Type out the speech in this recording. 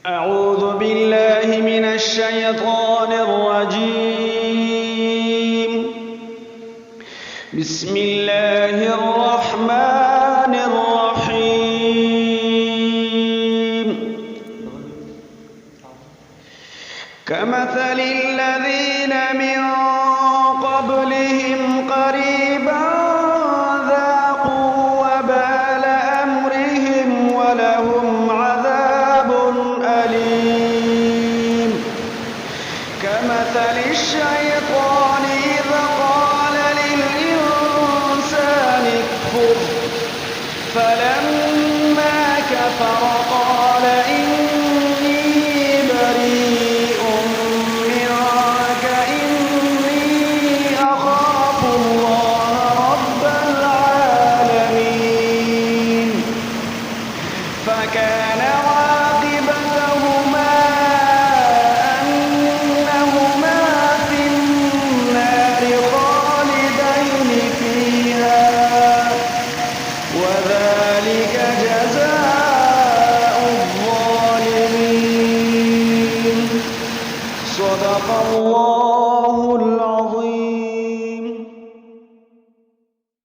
أعوذ بالله من الشيطان الرجيم. بسم الله الرحمن الرحيم. كمثل الذين من قبلهم قريبا ذاقوا وبال أمرهم ولهم عذاب أليم. كمثل الشيطان إذ قال للإنسان اكفر فلما كفر قال إني بريء منك إني أخاف الله رب العالمين. فكان عاقبتهما أنهما في النار خالدين فيها وذلك جزاء الظالمين. صدق الله